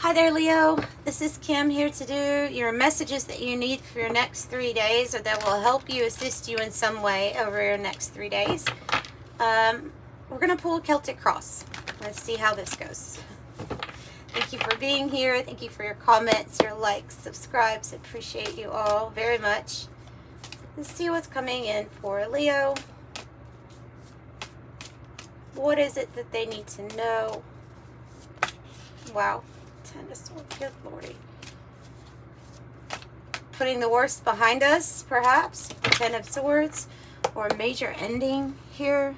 Hi there, Leo. This is Kim here to do your messages that you need for your next 3 days, or that will help you, assist you in some way over your next 3 days. We're going to pull a Celtic cross. Let's see how this goes. Thank you for being here. Thank you for your comments, your likes, subscribes. I appreciate you all very much. Let's see what's coming in for Leo. What is it that they need to know? Wow. 10 of Swords. Good Lordy. Putting the worst behind us, perhaps. 10 of Swords. Or a major ending here.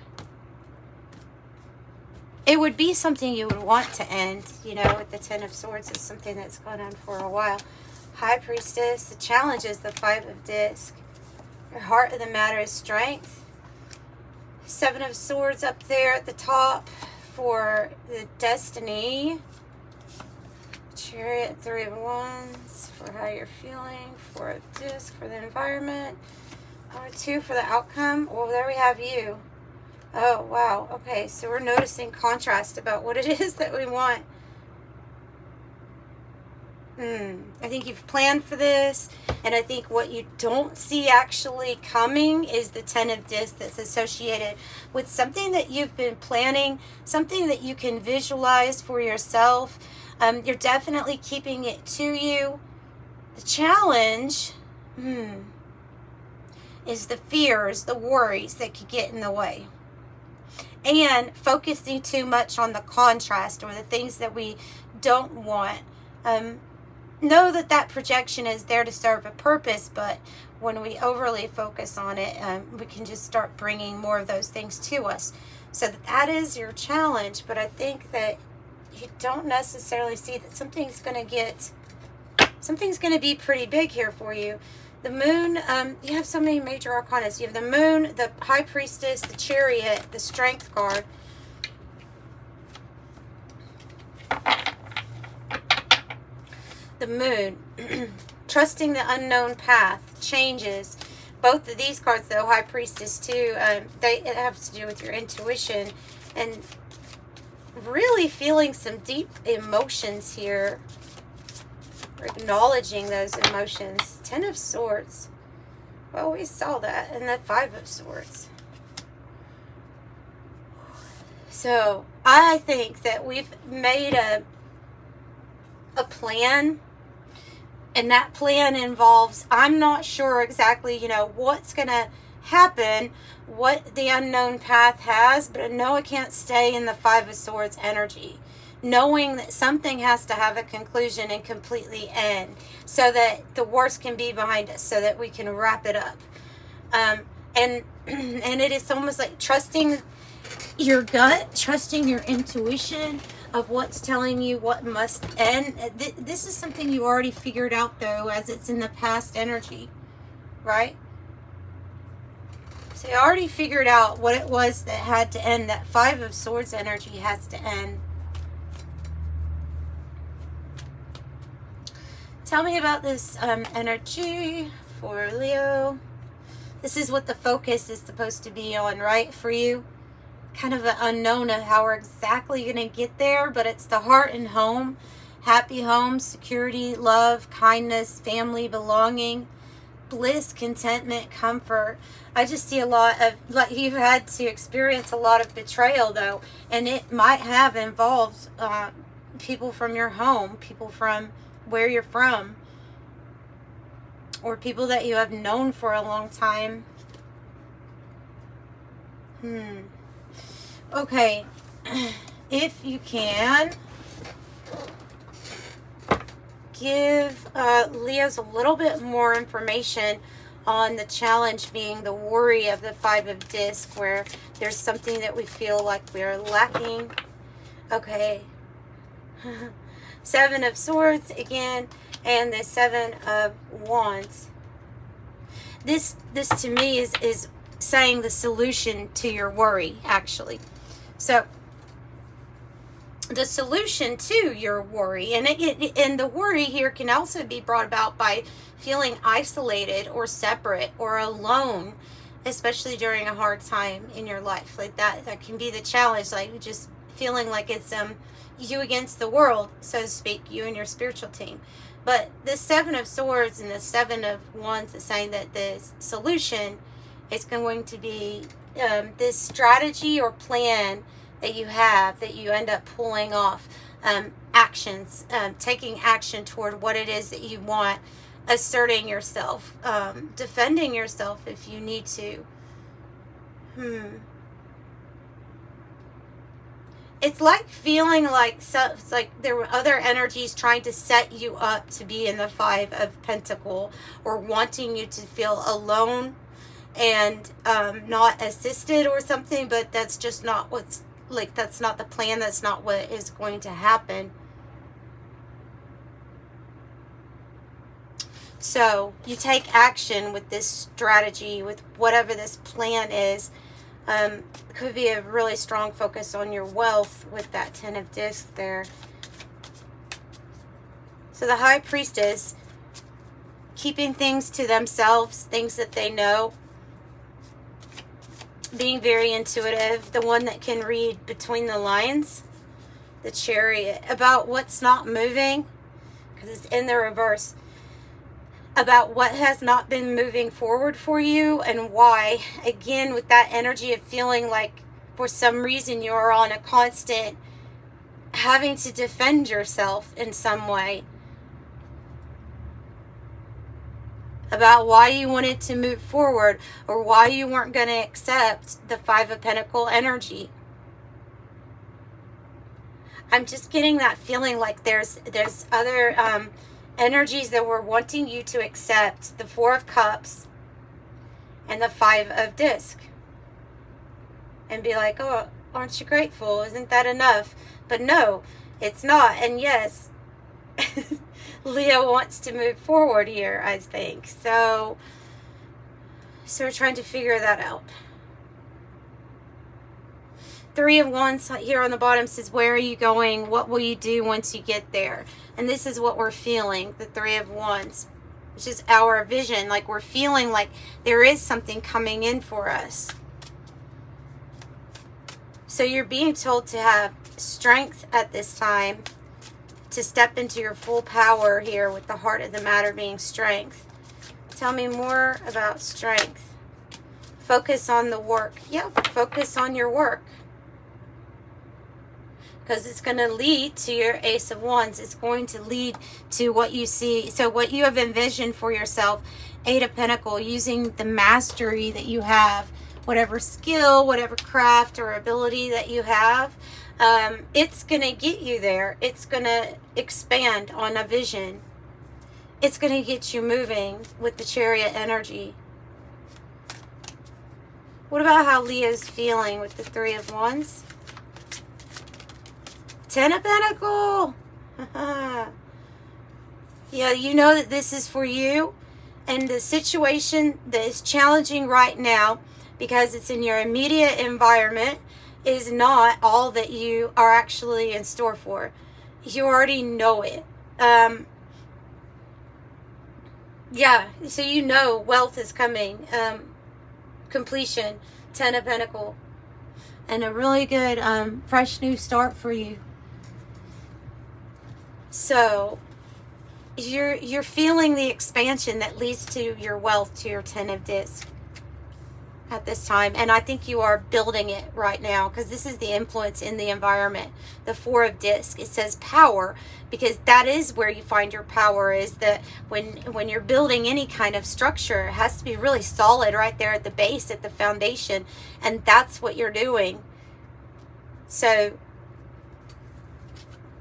It would be something you would want to end. You know, with the 10 of Swords, is something that's gone on for a while. High Priestess. The challenge is the 5 of Disc. Your heart of the matter is strength. 7 of Swords up there at the top for the destiny. Chariot, 3 of Wands for how you're feeling. 4 of Disc for the environment. 2 for the outcome. Well, there we have you. Oh, wow. Okay, so we're noticing contrast about what it is that we want. I think you've planned for this, and I think what you don't see actually coming is the 10 of Discs that's associated with something that you've been planning, something that you can visualize for yourself. You're definitely keeping it to you. The challenge is the fears, the worries that could get in the way. And focusing too much on the contrast or the things that we don't want. Know that that projection is there to serve a purpose, but when we overly focus on it, we can just start bringing more of those things to us. So that is your challenge, but I think that you don't necessarily see that something's going to be pretty big here for you. The moon, you have so many major arcana. You have the moon, the high priestess, the chariot, the strength card. The moon, trusting the unknown path, changes. Both of these cards, though, high priestess too, it has to do with your intuition and really feeling some deep emotions here. Acknowledging those emotions. 10 of Swords. Well, we saw that. And the 5 of Swords. So, I think that we've made a plan. And that plan involves, I'm not sure exactly, what's going to happen, what the unknown path has, but I know I can't stay in the 5 of Swords energy. Knowing that something has to have a conclusion and completely end so that the worst can be behind us, so that we can wrap it up. And it is almost like trusting your gut, trusting your intuition of what's telling you what must end. This is something you already figured out, though, as it's in the past energy, right? So you already figured out what it was that had to end. That 5 of Swords energy has to end. Tell me about this energy for Leo. This is what the focus is supposed to be on, right, for you? Kind of an unknown of how we're exactly going to get there, but it's the heart and home. Happy home, security, love, kindness, family, belonging, bliss, contentment, comfort. I just see a lot of, like, you've had to experience a lot of betrayal, though, and it might have involved people from your home, people from where you're from, or people that you have known for a long time. Okay, if you can, give Leo's a little bit more information on the challenge being the worry of the 5 of Disc, where there's something that we feel like we're lacking. Okay. 7 of Swords again, and the 7 of Wands. This to me is saying the solution to your worry, actually. So the solution to your worry, and the worry here can also be brought about by feeling isolated or separate or alone, especially during a hard time in your life. Like that can be the challenge, like just feeling like it's you against the world, so to speak, you and your spiritual team. But the Seven of Swords and the Seven of Wands is saying that the solution is going to be this strategy or plan that you have, that you end up pulling off actions, taking action toward what it is that you want, asserting yourself, defending yourself if you need to. It's like feeling like it's like there were other energies trying to set you up to be in the Five of Pentacles, or wanting you to feel alone and not assisted or something, but that's just not what's, like, that's not the plan, that's not what is going to happen. So you take action with this strategy, with whatever this plan is. Could be a really strong focus on your wealth with that Ten of Discs there. So the High Priestess, keeping things to themselves, things that they know, being very intuitive, the one that can read between the lines. The Chariot, about what's not moving, because it's in the reverse, about what has not been moving forward for you and why. Again, with that energy of feeling like for some reason you're on a constant having to defend yourself in some way, about why you wanted to move forward, or why you weren't going to accept the Five of Pentacles energy. I'm just getting that feeling like there's other energies that were wanting you to accept the Four of Cups and the Five of Discs, and be like, oh, aren't you grateful? Isn't that enough? But no, it's not. And yes, Leo wants to move forward here, I think. So we're trying to figure that out. Three of Wands here on the bottom says, where are you going? What will you do once you get there? And this is what we're feeling, the Three of Wands, which is our vision. Like, we're feeling like there is something coming in for us. So you're being told to have strength at this time, to step into your full power here, with the heart of the matter being strength. Tell me more about strength. Focus on the work. Yep, focus on your work. Because it's going to lead to your Ace of Wands. It's going to lead to what you see. So what you have envisioned for yourself, Eight of Pentacles, using the mastery that you have, whatever skill, whatever craft or ability that you have, it's going to get you there. It's going to expand on a vision. It's going to get you moving with the Chariot energy. What about how Leo's feeling with the Three of Wands? Ten of Pentacles. Yeah, you know that this is for you. And the situation that is challenging right now, because it's in your immediate environment, is not all that you are actually in store for. You already know it. Yeah, so you know wealth is coming. Completion, Ten of Pentacles. And a really good fresh new start for you. So you're feeling the expansion that leads to your wealth, to your Ten of Discs at this time. And I think you are building it right now, because this is the influence in the environment. The Four of Discs, it says power, because that is where you find your power, is that when you're building any kind of structure, it has to be really solid right there at the base, at the foundation. And that's what you're doing. So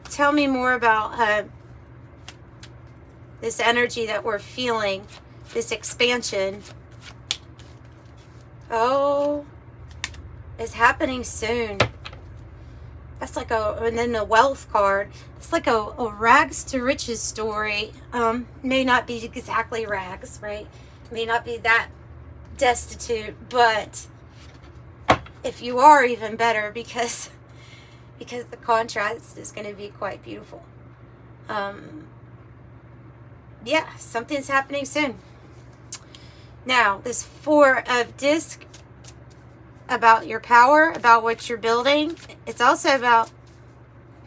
tell me more about this energy that we're feeling, this expansion. Oh, it's happening soon. That's like and then the wealth card. It's like a rags to riches story. May not be exactly rags, right? May not be that destitute, but if you are, even better, because the contrast is going to be quite beautiful. Yeah, something's happening soon. Now, this Four of Discs, about your power, about what you're building. It's also about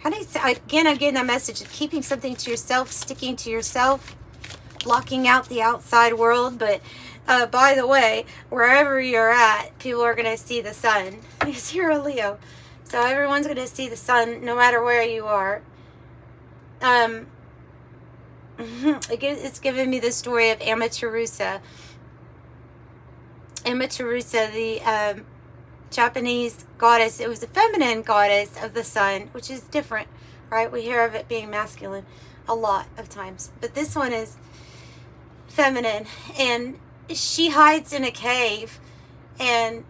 Again, that message of keeping something to yourself, sticking to yourself, blocking out the outside world. But by the way, wherever you're at, people are going to see the sun because you're a Leo. So everyone's going to see the sun no matter where you are. It's giving me the story of Amaterasu. Amaterasu, the Japanese goddess. It was a feminine goddess of the sun, which is different, right? We hear of it being masculine a lot of times, but this one is feminine, and she hides in a cave, and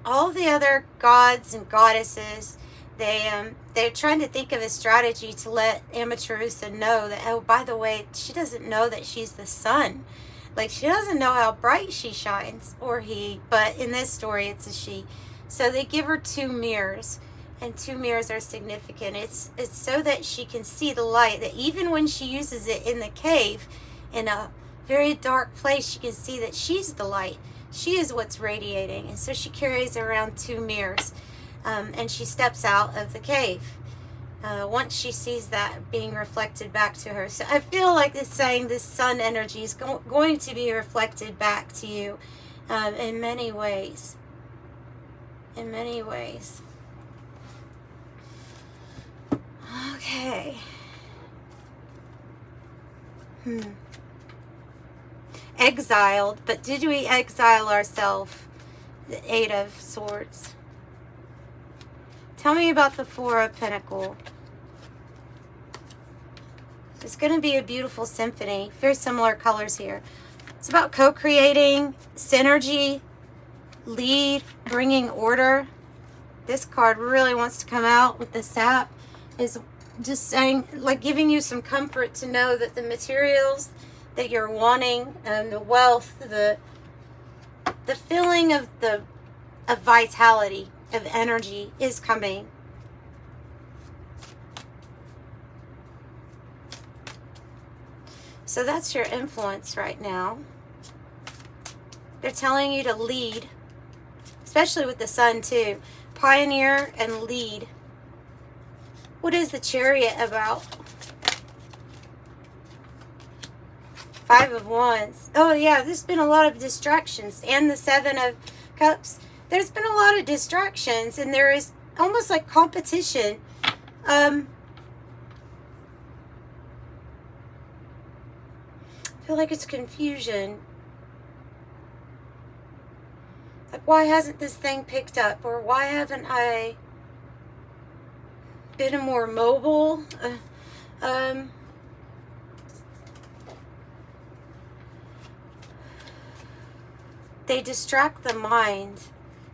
all the other gods and goddesses, they're trying to think of a strategy to let Amaterasu know that, oh, by the way, she doesn't know that she's the sun. Like, she doesn't know how bright she shines, or he, but in this story it's a she. So they give her 2 mirrors, and 2 mirrors are significant. It's so that she can see the light, that even when she uses it in the cave, in a very dark place, she can see that she's the light. She is what's radiating. And so she carries around 2 mirrors, and she steps out of the cave once she sees that being reflected back to her. So I feel like it's saying this sun energy is going to be reflected back to you in many ways. In many ways. Okay. Exiled, but did we exile ourselves? The 8 of Swords. Tell me about the 4 of Pentacles. It's going to be a beautiful symphony. Very similar colors here. It's about co-creating, synergy, lead, bringing order. This card really wants to come out with the sap. Is just saying, like, giving you some comfort to know that the materials that you're wanting, and the wealth, the feeling of vitality, of energy is coming. So that's your influence right now. They're telling you to lead, especially with the sun too. Pioneer and lead. What is the Chariot about? 5 of Wands. Oh yeah, there's been a lot of distractions. And the 7 of Cups. There's been a lot of distractions, and there is almost like competition. I feel like it's confusion. Like, why hasn't this thing picked up? Or why haven't I been more mobile? They distract the mind.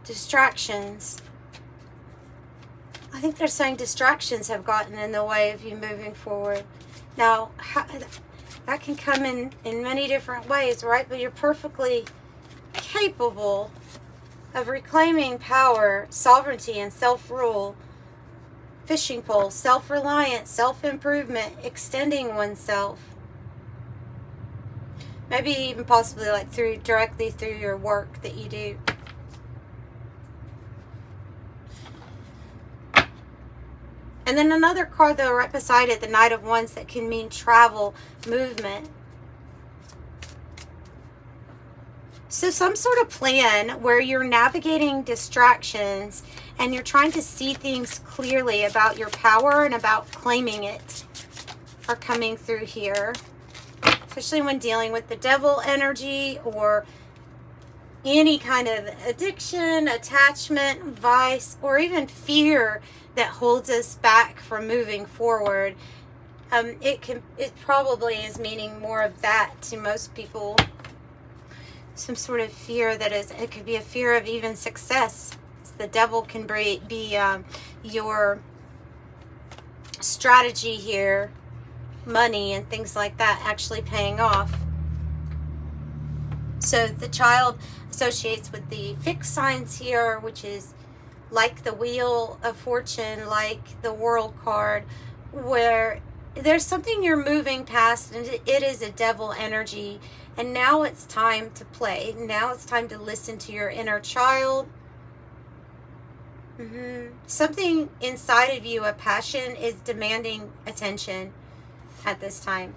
Distractions. I think they're saying distractions have gotten in the way of you moving forward. Now, that can come in many different ways, right? But you're perfectly capable of reclaiming power, sovereignty, and self-rule. Fishing pole, self-reliance, self-improvement, extending oneself. Maybe even possibly like directly through your work that you do. And then another card, though, right beside it, the Knight of Wands, that can mean travel, movement. So some sort of plan where you're navigating distractions and you're trying to see things clearly about your power and about claiming it are coming through here. Especially when dealing with the devil energy or any kind of addiction, attachment, vice, or even fear that holds us back from moving forward. It probably is meaning more of that to most people. Some sort of fear that is, it could be a fear of even success. The devil can be your strategy here, money and things like that actually paying off. So the Child associates with the fixed signs here, which is like the Wheel of Fortune, like the World card, where there's something you're moving past and it is a devil energy. And now it's time to play. Now it's time to listen to your inner child. Something inside of you, a passion, is demanding attention at this time.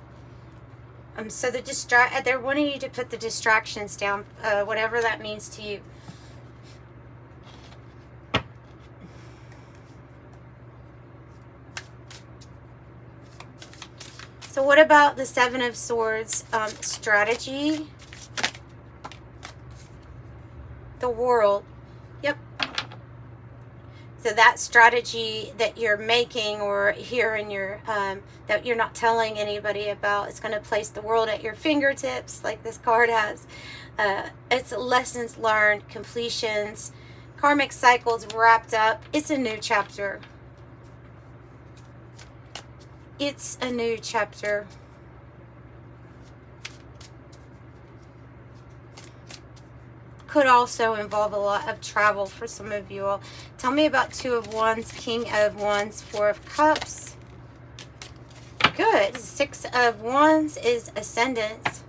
So they're wanting you to put the distractions down, whatever that means to you. So what about the Seven of Swords? Strategy. The World. Yep. So that strategy that you're making, or here in your that you're not telling anybody about, it's going to place the world at your fingertips, like this card has. It's lessons learned, completions, karmic cycles wrapped up. It's a new chapter. It's a new chapter. Could also involve a lot of travel for some of you all. Tell me about Two of Wands, King of Wands, Four of Cups. Good. Six of Wands is Ascendance.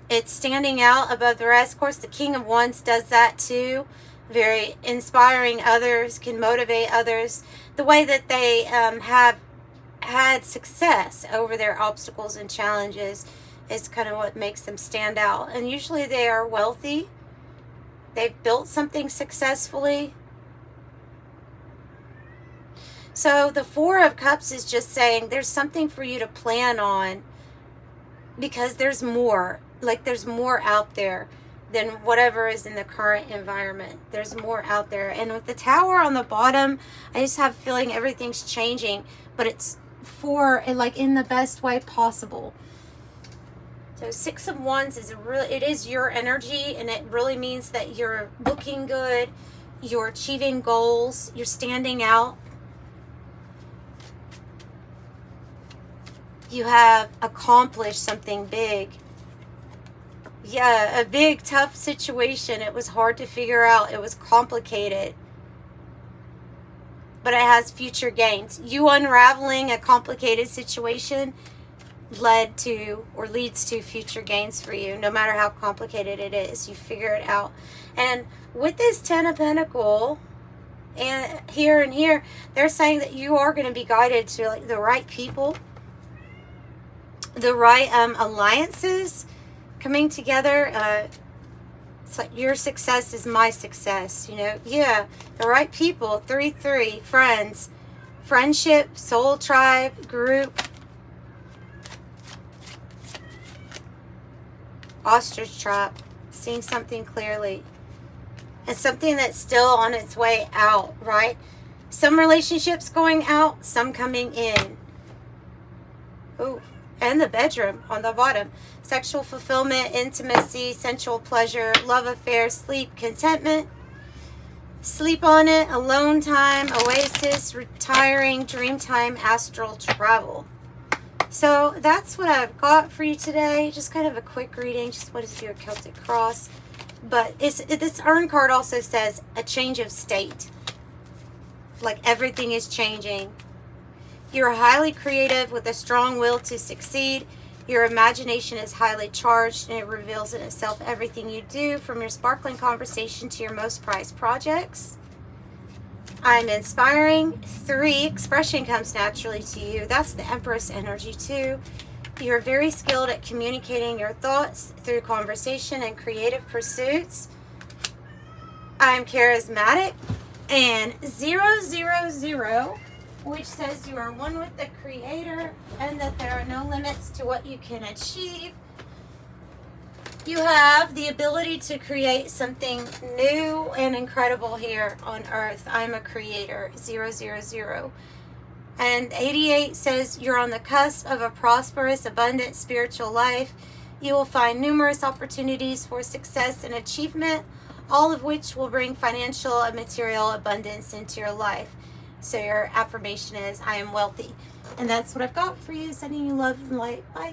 It's standing out above the rest. Of course, the King of Wands does that too. Very inspiring others, can motivate others. The way that they have had success over their obstacles and challenges is kind of what makes them stand out. And usually they are wealthy. They've built something successfully. So the Four of Cups is just saying there's something for you to plan on, because there's more. Like, there's more out there than whatever is in the current environment. There's more out there. And with the Tower on the bottom, I just have a feeling everything's changing, but it's for, like, in the best way possible. So Six of Wands is it is your energy, and it really means that you're looking good, you're achieving goals, you're standing out. You have accomplished something big. Yeah, a big, tough situation. It was hard to figure out. It was complicated. But it has future gains. You unraveling a complicated situation led to, or leads to, future gains for you. No matter how complicated it is, you figure it out. And with this Ten of Pentacles, and here, they're saying that you are going to be guided to, like, the right people, the right alliances coming together. It's like your success is my success, you know. Yeah, the right people. 3-3, friends, friendship, soul tribe, group. Ostrich trap, seeing something clearly. And something that's still on its way out, right? Some relationships going out, some coming in. Ooh, and the bedroom on the bottom. Sexual fulfillment, intimacy, sensual pleasure, love affair, sleep, contentment. Sleep on it, alone time, oasis, retiring, dream time, astral travel. So that's what I've got for you today. Just kind of a quick reading. Just wanted to do a Celtic cross. But this urn card also says a change of state. Like, everything is changing. You're highly creative with a strong will to succeed. Your imagination is highly charged, and it reveals in itself everything you do, from your sparkling conversation to your most prized projects. I'm inspiring. 3, expression comes naturally to you. That's the Empress energy too. You're very skilled at communicating your thoughts through conversation and creative pursuits. I'm charismatic. And 000, which says you are one with the Creator and that there are no limits to what you can achieve. You have the ability to create something new and incredible here on Earth. I'm a creator. 000. And 88 says you're on the cusp of a prosperous, abundant spiritual life. You will find numerous opportunities for success and achievement, all of which will bring financial and material abundance into your life. So your affirmation is, I am wealthy. And that's what I've got for you. Sending you love and light. Bye.